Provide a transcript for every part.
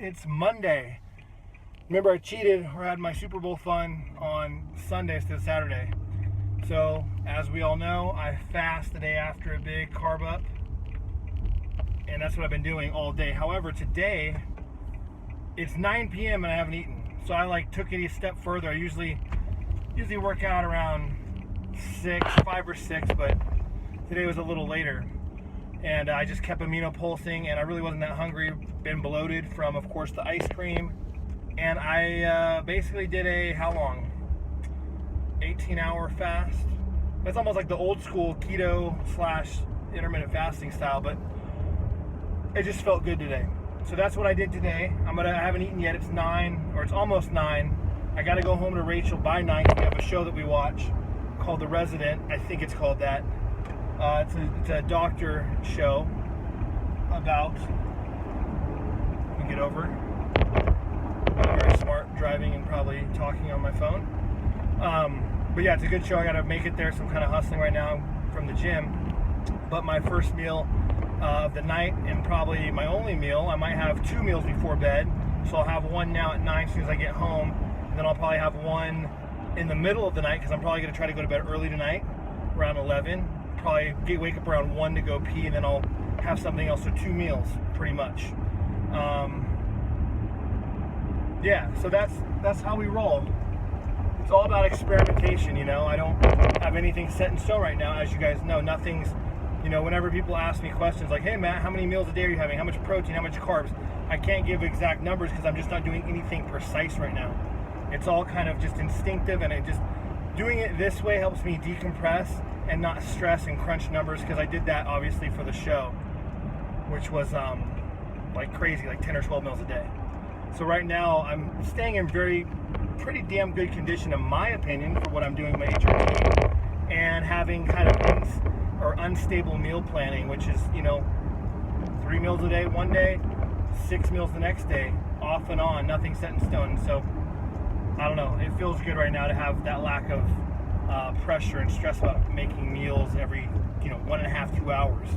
It's Monday. Remember, I cheated or had my Super Bowl fun on Sunday instead of Saturday. So, as we all know, I fast the day after a big carb up. And that's what I've been doing all day. However, today, it's 9 p.m. and I haven't eaten. So I took it a step further. I usually work out around 5 or 6, but today was a little later. And I just kept amino pulsing, and I really wasn't that hungry. Been bloated from, of course, the ice cream. And I basically did a, how long? 18-hour fast. It's almost like the old school keto / intermittent fasting style, but it just felt good today. So that's what I did today. I haven't eaten yet. It's 9, or it's almost 9. I got to go home to Rachel by 9. We have a show that we watch called The Resident. I think it's called that. It's a doctor show about, let me get over. I'm very smart driving and probably talking on my phone. But yeah, it's a good show. I got to make it there, so I'm kind of hustling right now from the gym. But my first meal of the night, and probably my only meal, I might have 2 meals before bed. So I'll have one now at 9 as soon as I get home, and then I'll probably have one in the middle of the night because I'm probably going to try to go to bed early tonight, around 11. Probably wake up around 1 to go pee, and then I'll have something else. So 2 meals, pretty much. Yeah, so that's how we roll. It's all about experimentation, you know. I don't have anything set in stone right now, as you guys know. Nothing's, you know, whenever people ask me questions like, hey Matt, how many meals a day are you having? How much protein? How much carbs? I can't give exact numbers because I'm just not doing anything precise right now. It's all kind of just instinctive, and doing it this way helps me decompress and not stress and crunch numbers, because I did that obviously for the show, which was like crazy, like 10 or 12 meals a day. So right now I'm staying in pretty damn good condition, in my opinion, for what I'm doing with my HRT, and having kind of unstable meal planning, which is, you know, 3 meals a day one day, 6 meals the next day, off and on, nothing set in stone. So I don't know, it feels good right now to have that lack of pressure and stress about making meals every, 1.5, 2 hours.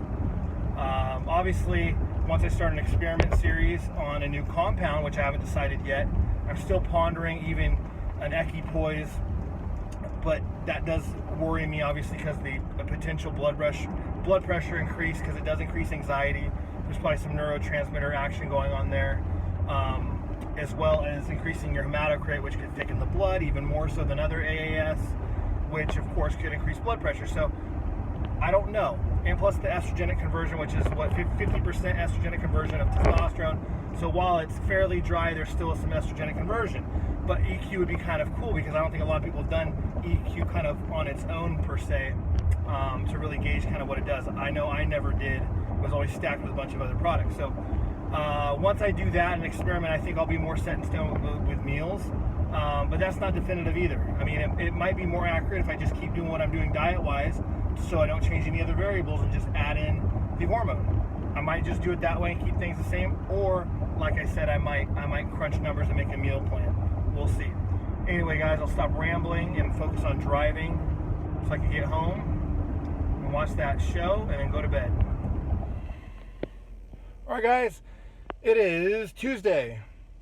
Obviously, once I start an experiment series on a new compound, which I haven't decided yet, I'm still pondering even an equipoise, but that does worry me, obviously, because the potential blood pressure increase, because it does increase anxiety. There's probably some neurotransmitter action going on there, as well as increasing your hematocrit, which could thicken the blood even more so than other AAS, which of course could increase blood pressure. So I don't know. And plus the estrogenic conversion, which is 50% estrogenic conversion of testosterone. So while it's fairly dry, there's still some estrogenic conversion. But EQ would be kind of cool, because I don't think a lot of people have done EQ kind of on its own per se, to really gauge kind of what it does. I know I never did. It was always stacked with a bunch of other products. So once I do that and experiment, I think I'll be more set in stone with meals. But that's not definitive either. I mean, it might be more accurate if I just keep doing what I'm doing diet-wise, so I don't change any other variables and just add in the hormone. I might just do it that way and keep things the same, or like I said, I might crunch numbers and make a meal plan. We'll see. Anyway, guys, I'll stop rambling and focus on driving so I can get home and watch that show and then go to bed. All right, guys, it is Tuesday,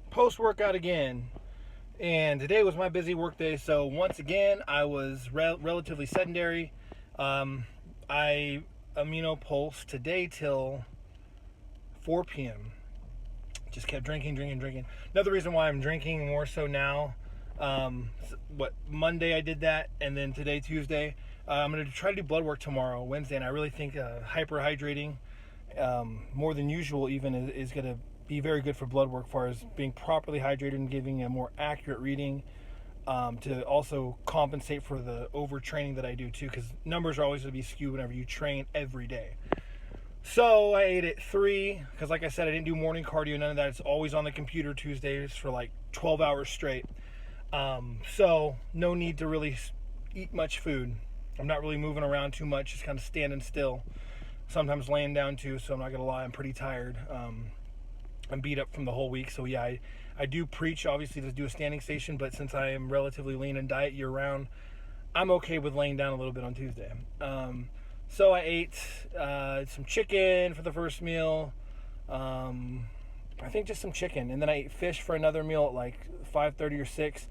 post-workout again. And today was my busy work day, so once again, I was relatively sedentary. I amino pulsed today till 4 p.m. Just kept drinking. Another reason why I'm drinking more so now, Monday I did that, and then today, Tuesday, I'm going to try to do blood work tomorrow, Wednesday, and I really think hyperhydrating, more than usual even, is going to be very good for blood work, as far as being properly hydrated and giving a more accurate reading, to also compensate for the overtraining that I do too, because numbers are always going to be skewed whenever you train every day. So I ate at 3, because like I said, I didn't do morning cardio, none of that. It's always on the computer Tuesdays for like 12 hours straight. So no need to really eat much food. I'm not really moving around too much, just kind of standing still. Sometimes laying down too, so I'm not going to lie, I'm pretty tired. I'm beat up from the whole week, so yeah, I do preach, obviously, to do a standing station, but since I am relatively lean and diet year-round, I'm okay with laying down a little bit on Tuesday. So I ate some chicken for the first meal, I think just some chicken, and then I ate fish for another meal at like 5:30 or 6.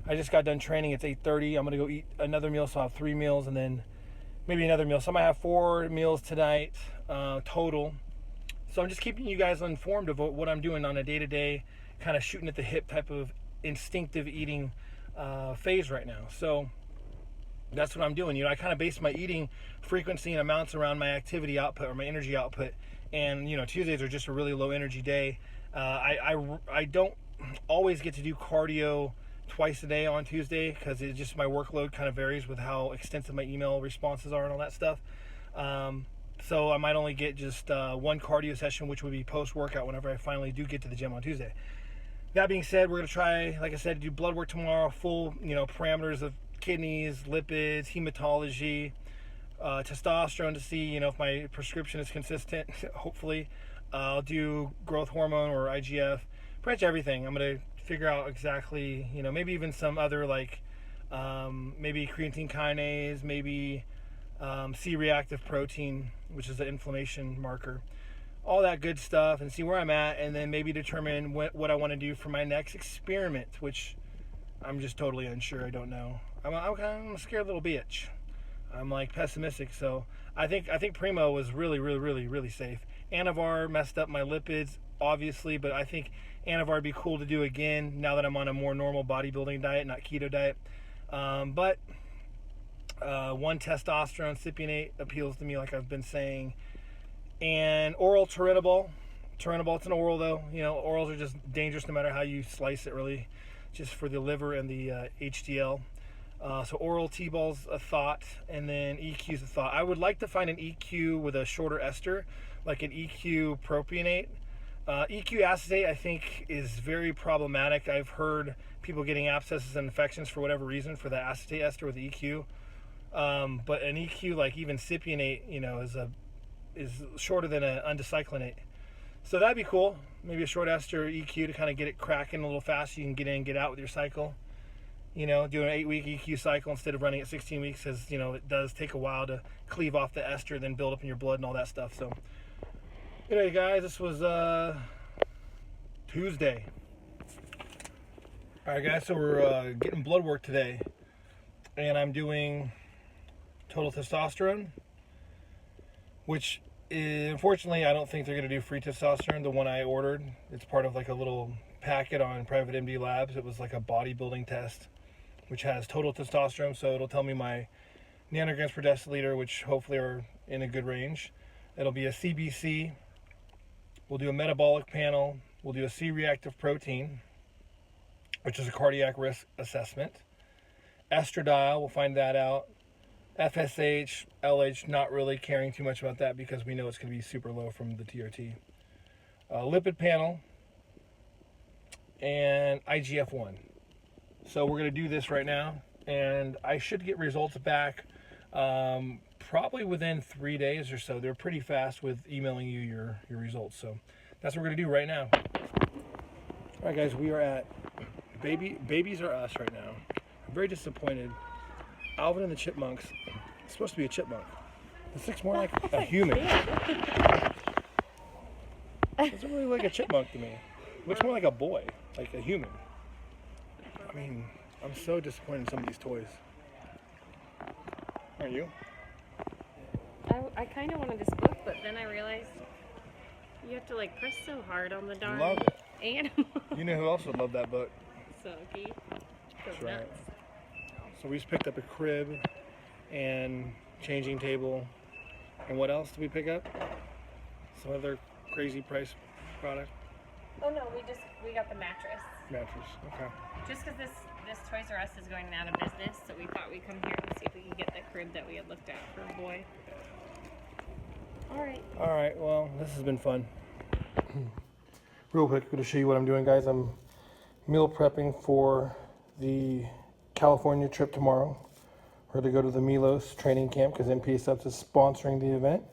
I just got done training. It's 8:30. I'm gonna go eat another meal, so I'll have 3 meals, and then maybe another meal. So I might have 4 meals tonight total. So I'm just keeping you guys informed of what I'm doing on a day-to-day, kind of shooting at the hip type of instinctive eating phase right now. So that's what I'm doing. You know, I kind of base my eating frequency and amounts around my activity output or my energy output. And you know, Tuesdays are just a really low energy day. I don't always get to do cardio twice a day on Tuesday because it's just my workload kind of varies with how extensive my email responses are and all that stuff. So I might only get just 1 cardio session, which would be post-workout whenever I finally do get to the gym on Tuesday. That being said, we're going to try, like I said, do blood work tomorrow, full, you know, parameters of kidneys, lipids, hematology, testosterone to see, you know, if my prescription is consistent, hopefully. I'll do growth hormone or IGF, pretty much everything. I'm going to figure out exactly, you know, maybe even some other like maybe creatine kinase, maybe C-reactive protein, which is an inflammation marker. All that good stuff, and see where I'm at, and then maybe determine what I want to do for my next experiment, which I'm just totally unsure. I don't know. I'm a scared little bitch. I'm like pessimistic, so I think Primo was really safe. Anavar messed up my lipids, obviously, but I think Anavar would be cool to do again now that I'm on a more normal bodybuilding diet, not keto diet. But 1 testosterone cypionate appeals to me, like I've been saying. And oral turinabol, it's an oral though. You know, orals are just dangerous no matter how you slice it, really, just for the liver and the HDL. So oral T-ball's a thought, and then EQ's a thought. I would like to find an EQ with a shorter ester, like an EQ propionate. EQ acetate, I think, is very problematic. I've heard people getting abscesses and infections for whatever reason for the acetate ester with the EQ. But an EQ, like even cypionate, you know, is shorter than an undecyclinate. So that'd be cool. Maybe a short ester EQ to kind of get it cracking a little fast. You can get in, get out with your cycle. You know, do an 8-week EQ cycle instead of running at 16 weeks, because, you know, it does take a while to cleave off the ester, then build up in your blood and all that stuff. So anyway, guys, this was Tuesday. All right, guys, so we're getting blood work today, and I'm doing total testosterone, which unfortunately I don't think they're going to do free testosterone. The one I ordered, it's part of like a little packet on Private MD Labs. It was like a bodybuilding test, which has total testosterone, so it'll tell me my nanograms per deciliter, which hopefully are in a good range. It'll be a CBC. We'll do a metabolic panel. We'll do a C-reactive protein, which is a cardiac risk assessment. Estradiol, we'll find that out. FSH, LH, not really caring too much about that because we know it's going to be super low from the TRT. Lipid panel, and IGF-1. So we're going to do this right now, and I should get results back probably within 3 days or so. They're pretty fast with emailing you your results. So that's what we're going to do right now. All right, guys, we are at Babies Are Us right now. I'm very disappointed. Alvin and the Chipmunks. It's supposed to be a chipmunk. This looks more like a human. It doesn't really look like a chipmunk to me. It looks more like a boy, like a human. I mean, I'm so disappointed in some of these toys. Aren't you? I kind of wanted this book, but then I realized you have to like press so hard on the darn Love it. animal. You know who else would love that book? Sophie. That's right. So we just picked up a crib and changing table. And what else did we pick up? Some other crazy price product? Oh no, we got the mattress. Mattress, okay. Just because this Toys R Us is going out of business, so we thought we'd come here and see if we could get the crib that we had looked at for a boy. All right, well, this has been fun. Real quick, I'm going to show you what I'm doing, guys. I'm meal prepping for the California trip tomorrow. We're going to go to the Milos Training Camp because MPA Supplements is sponsoring the event.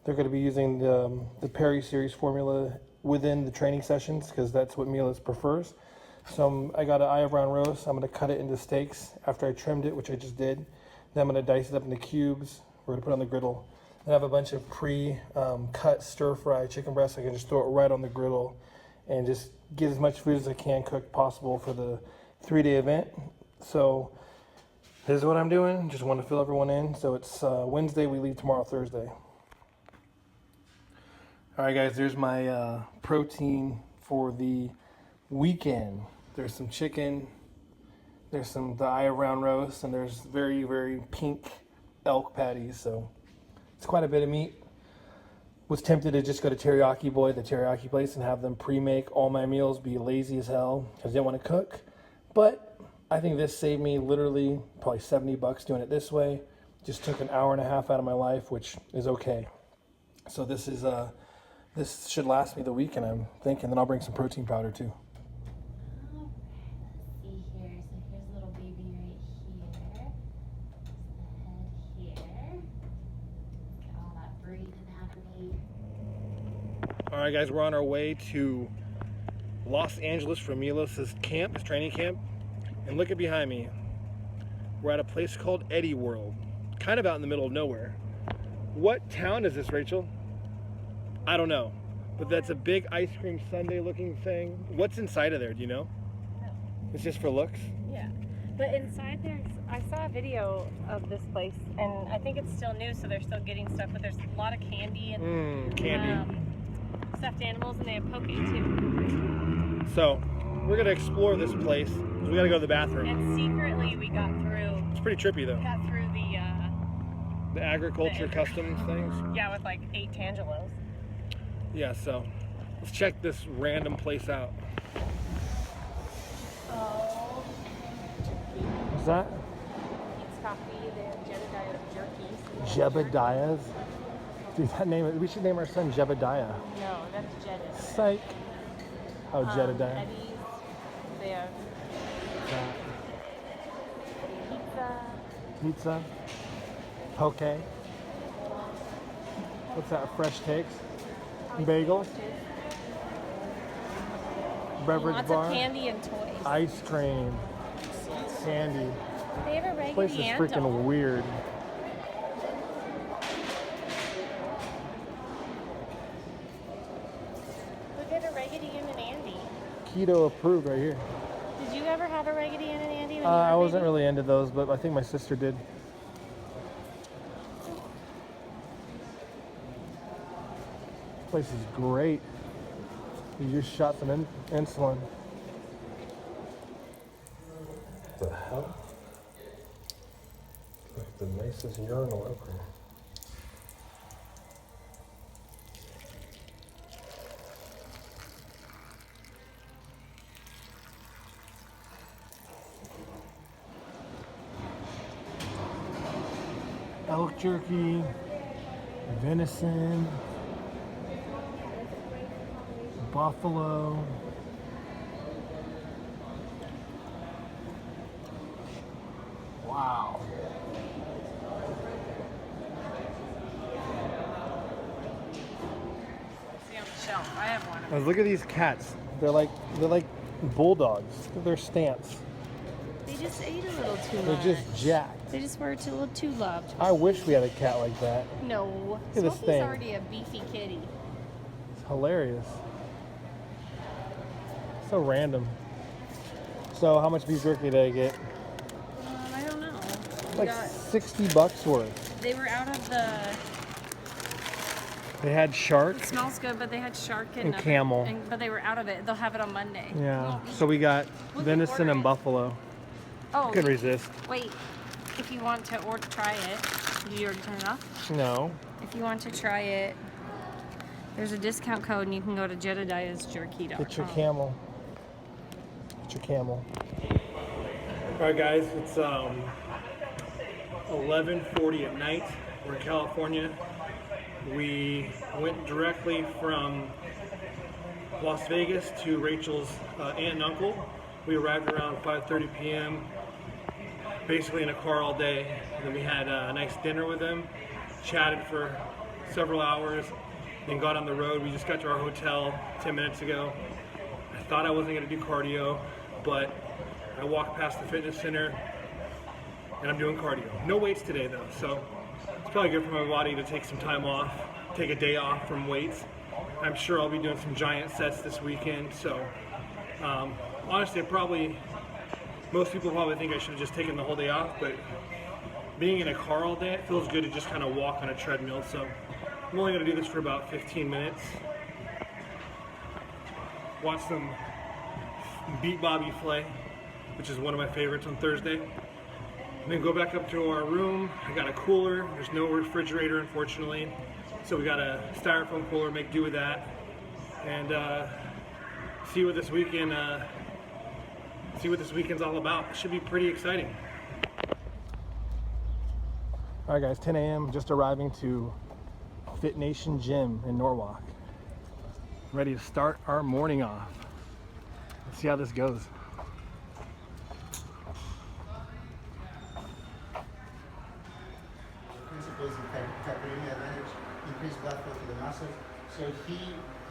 They're going to be using the Perry Series formula within the training sessions because that's what Milos prefers. So I got an eye of round roast. I'm going to cut it into steaks after I trimmed it, which I just did. Then I'm going to dice it up into cubes. We're going to put it on the griddle. Then I have a bunch of pre-cut stir-fry chicken breasts. I can just throw it right on the griddle and just get as much food as I can cooked possible for the 3-day event. So here's what I'm doing. Just want to fill everyone in. So it's Wednesday. We leave tomorrow, Thursday. All right, guys, there's my protein for the weekend. There's some chicken. There's the eye round roast, and there's very, very pink elk patties. So it's quite a bit of meat. Was tempted to just go to Teriyaki Boy, the teriyaki place, and have them pre-make all my meals, be lazy as hell because I didn't want to cook. But I think this saved me literally probably $70 doing it this way. Just took an hour and a half out of my life, which is okay. So this should last me the week, and I'm thinking then I'll bring some protein powder too. See here, so here's a little baby right here. There's the head here. Get all that breathing happening. All right, guys, we're on our way to Los Angeles for Milos' camp, his training camp. And look at behind me. We're at a place called Eddie World, kind of out in the middle of nowhere. What town is this, Rachel? I don't know, but that's a big ice cream sundae looking thing. What's inside of there, do you know? No. It's just for looks? Yeah. But inside there's, I saw a video of this place, and I think it's still new, so they're still getting stuff, but there's a lot of candy and Candy. Stuffed animals, and they have poke too. So, we're gonna explore this place. We gotta go to the bathroom. And secretly we got through It's pretty trippy though. the Agriculture customs things. yeah, with like 8 tangelos. Yeah, so let's check this random place out. Oh. What's that? It's coffee, the Jedediah jerky. Jebediah's? Dude, that name, we should name our son Jebediah. No, that's Jedediah. Psych. Oh, Jedediah. Eddie's, they have pizza. Pizza. Poke. What's that? Fresh takes. Bagels. Beverage Lots bar. of candy and toys. Ice cream. Candy. They have a This place is Raggedy Ann doll. freaking weird. Look at a Raggedy Ann and Andy. Keto approved right here. Did you ever have a Raggedy Ann and Andy when you were I a wasn't baby? really into those, but I think my sister did. This place is great. You just shot some insulin. What the hell? Like the nicest urinal ever. Elk jerky, venison, buffalo. Wow. See on the shelf. I have one. Now look at these cats. They're like bulldogs. Look at their stance. They just ate a little too They're much. just jacked. They just were a little too loved. I wish we had a cat like that. No. at this Smokey's thing. already a beefy kitty. It's hilarious. So random. So how much beef jerky did I get? I don't know. Like $60 worth. They were out of the. They had shark. It smells good, but they had shark And camel. but they were out of it. They'll have it on Monday. Yeah. Well, So we got can venison order and it. buffalo. Oh, Couldn't resist. wait. If you want to or try it, did you already turn it off? No. If you want to try it, there's a discount code, and you can go to jedediahsjerky.com. Get your camel. Get your camel. All right, guys. It's 11:40 at night. We're in California. We went directly from Las Vegas to Rachel's aunt and uncle. We arrived around 5:30 p.m. basically in a car all day. And then we had a nice dinner with them, chatted for several hours, then got on the road. We just got to our hotel 10 minutes ago. I thought I wasn't going to do cardio, but I walked past the fitness center and I'm doing cardio. No weights today though, so it's probably good for my body to take some time off, take a day off from weights. I'm sure I'll be doing some giant sets this weekend. So honestly, most people probably think I should have just taken the whole day off, but being in a car all day, it feels good to just kind of walk on a treadmill. So I'm only going to do this for about 15 minutes. Watch some Beat Bobby Flay, which is one of my favorites on Thursday. And then go back up to our room. I got a cooler. There's no refrigerator, unfortunately. So we got a styrofoam cooler, make do with that. And see what this weekend's all about. It should be pretty exciting. All right, guys, 10 a.m. Just arriving to Fit Nation Gym in Norwalk. Ready to start our morning off. Let's see how this goes. Principles in capillary advantage, increase blood flow to the muscles. So he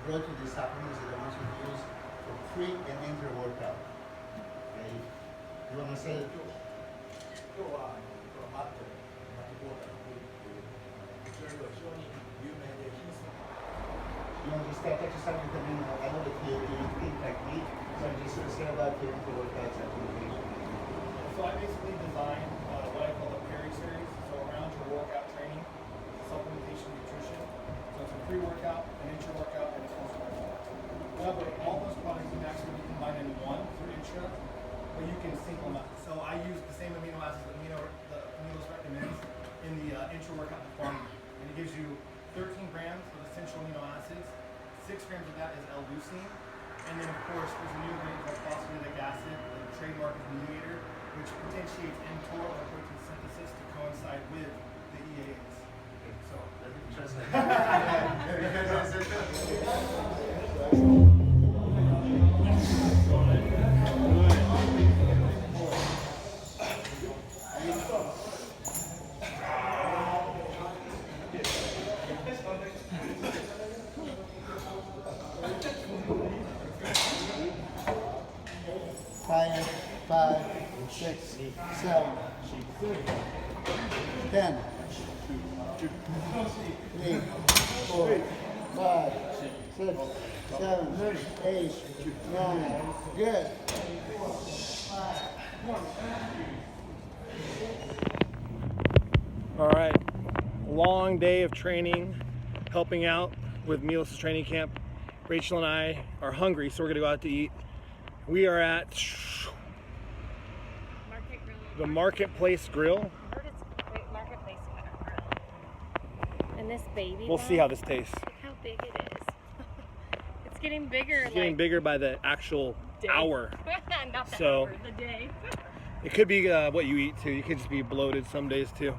brought you these supplements that I want you to use for pre and intra workout. Okay, you want to say it? You want to just start exercising with them? I know that you think like me, so I'm just going to say about your intra workout supplementation. So I basically designed what I call the Perry series, so around your workout training, supplementation, nutrition. So it's a pre-workout, an intra-workout, and a post-workout. However, all those products can actually be combined into one through intra, but you can single them. So I use the same amino acids that Milos recommends in the intra-workout performance, and it gives you 13 grams of essential amino acids. 6 grams of that is L-leucine, and then of course there's a new ingredient called phospholic acid, the trademark is mediator, which potentiates mTOR or protein synthesis to coincide with the EAAs. So, Five, 6, 7, 10, 8, 4, 5, 6, 7, 8, 9. Good. All right, long day of training, helping out with Milos Training Camp. Rachel and I are hungry, so we're gonna go out to eat. We are at the Marketplace Grill. I heard it's a great marketplace kind of grill. And this baby. We'll see how this tastes. Look how big it is. It's getting bigger. It's getting bigger by the actual day. hour. Not the So- hour, the day. It could be what you eat too. You could just be bloated some days too.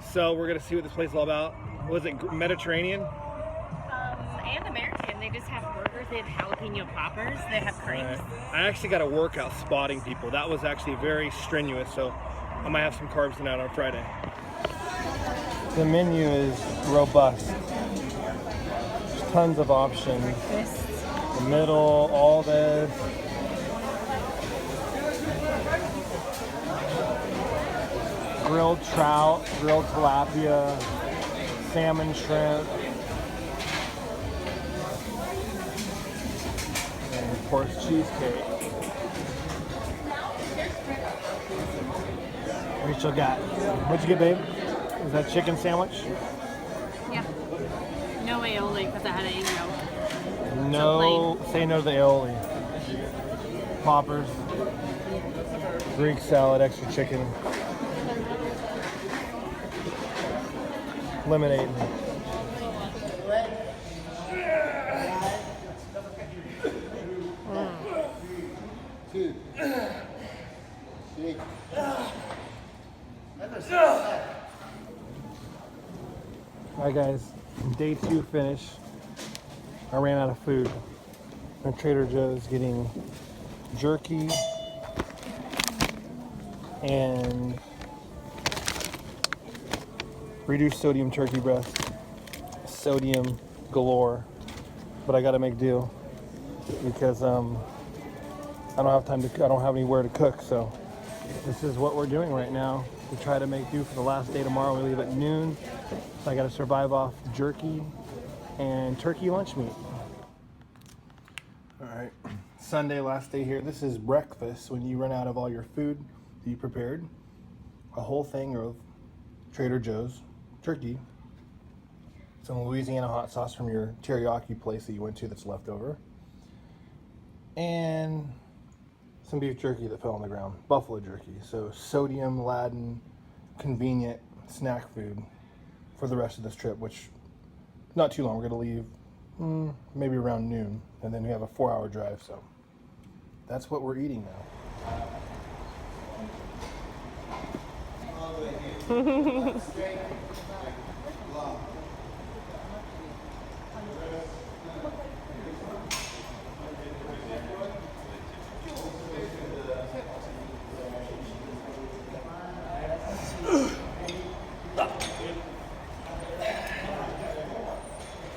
So we're gonna see what this place is all about. Was it Mediterranean? And American. They just have burgers. They have jalapeno poppers. They have creams. I actually got a workout spotting people. That was actually very strenuous, so I might have some carbs tonight on Friday. The menu is robust. There's tons of options. The middle, all this. Grilled trout, grilled tilapia, salmon, shrimp. And of course, cheesecake. Rachel got, what'd you get, babe? Is that chicken sandwich? Yeah. No aioli because I had an egg yolk. No, say no to the aioli. Poppers, Greek salad, extra chicken, lemonade. Two, 3. Alright guys, day 2 finish. I ran out of food. I'm at Trader Joe's getting jerky and reduced sodium turkey breast. Sodium galore. But I gotta make do because I don't have time to, I don't have anywhere to cook, so this is what we're doing right now. We try to make do for the last day tomorrow. We leave at noon. So I gotta survive off jerky and turkey lunch meat. All right, Sunday, last day here. This is breakfast when you run out of all your food that you prepared. A whole thing of Trader Joe's turkey, some Louisiana hot sauce from your teriyaki place that you went to that's left over, and some beef jerky that fell on the ground, buffalo jerky. So sodium laden, convenient snack food for the rest of this trip, which not too long. We're going to leave maybe around noon, and then we have a 4-hour drive, so that's what we're eating now.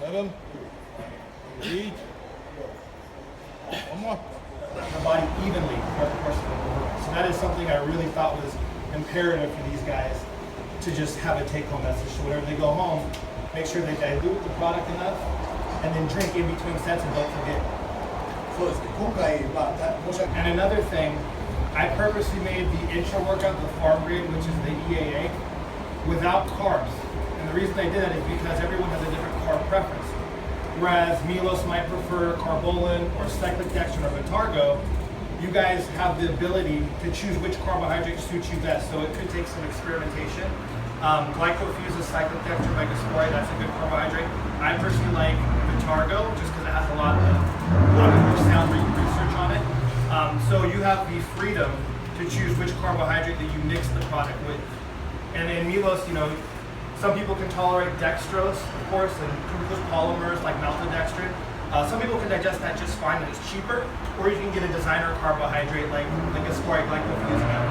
Seven, 8, one more. The body evenly throughout the course of the workout. So that is something I really thought was imperative for these guys to just have a take-home message. So whenever they go home, make sure they dilute the product enough, and then drink in between sets, and don't forget. And another thing, I purposely made the intra workout, the farm grade, which is the EAA, without carbs. And the reason I did that is because everyone has a different carb preference. Whereas Milos might prefer carbolin or cyclic dextrin or Vitargo, you guys have the ability to choose which carbohydrate suits you best. So it could take some experimentation. Glycofuse cyclic dextrin by Gaspari, that's a good carbohydrate. I personally like Vitargo just because it has a lot more sound research on it. So you have the freedom to choose which carbohydrate that you mix the product with. And in Milos, you know, some people can tolerate dextrose, of course, and glucose polymers like maltodextrin. Some people can digest that just fine and it's cheaper, or you can get a designer carbohydrate like Gaspari glycofuse and that.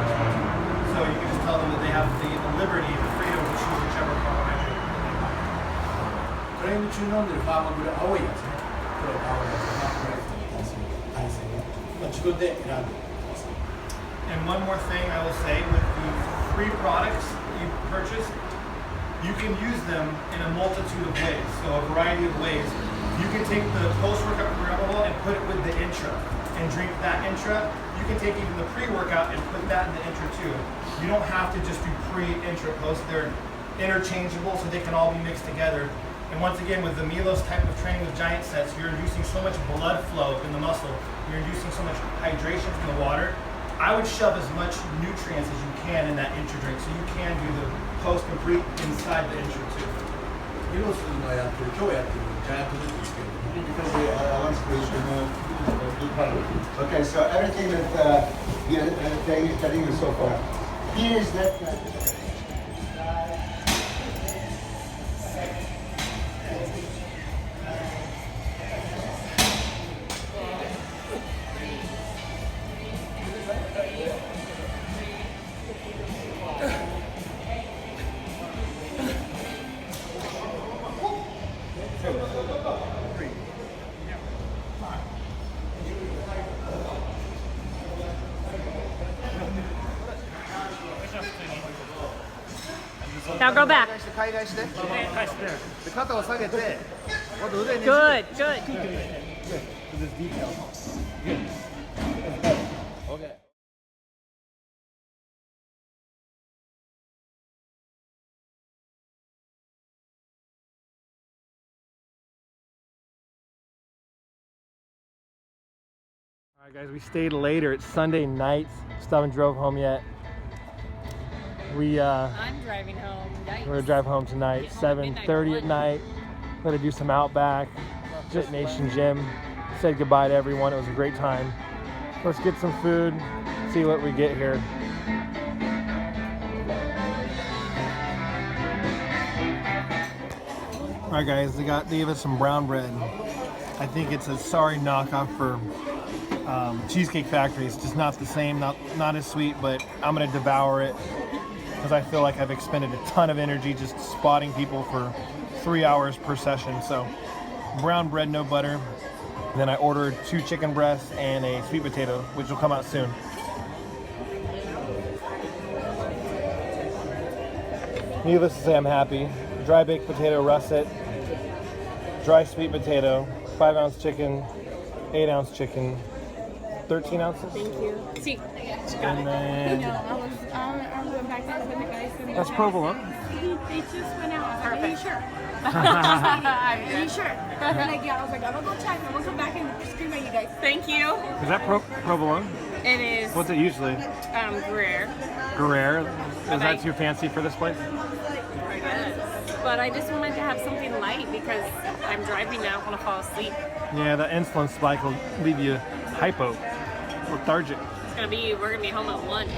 So you can just tell them that they have the liberty, the freedom to choose whichever carbohydrate. トレーニング中飲んでるファーマグレ青いやつね。これ青いやつ。ファーマグレ対戦ね。自分で選んでます。And one more thing I will say, with the free products you purchase, you can use them in a multitude of ways, so a variety of ways. You can take the post-workout programmable and put it with the intra and drink that intra. You can take even the pre-workout and put that in the intra too. You don't have to just do pre-intra post. They're interchangeable, so they can all be mixed together. And once again, with the Milos type of training with giant sets, you're inducing so much blood flow in the muscle. You're inducing so much hydration from the water. I would shove as much nutrients as you can in that intra drink, so you can do the post and pre inside the intra too. ミロスのやってる、今日やってるジャイアントジェットですけど。 Because I want to remove. Okay, so everything that you're telling you so far. Here is that. Now go back. Good, good. Okay. All right, guys, we stayed later. It's Sunday night. Still haven't drove home yet. I'm driving home. Yikes. We're gonna drive home tonight, 7:30 at night. Gonna do some Outback, Fit Nation Gym. Said goodbye to everyone. It was a great time. Let's get some food, see what we get here. All right, guys, they gave us some brown bread. I think it's a sorry knockoff for Cheesecake Factory. It's just not the same, not as sweet, but I'm gonna devour it because I feel like I've expended a ton of energy just spotting people for 3 hours per session. So brown bread, no butter. Then I ordered 2 chicken breasts and a sweet potato, which will come out soon. Needless to say, I'm happy. Dry baked potato russet. dry sweet potato, 5-ounce chicken, 8-ounce chicken, 13 ounces. Thank you. See, And then I went back there with the guys. And that's provolone. They just went out. I was like, are you sure? Are you sure? They're like, yeah. I was like, I'm gonna go check. I'm gonna come back and scream at you guys. thank you. Is that provolone? It is What's it usually? Gruyere. Gruyere. Is I- that too fancy for this place? I guess. But I just wanted to have something light because I'm driving now. I want to fall asleep. Yeah, the insulin spike will leave you hypo, lethargic. We're gonna be home at 1.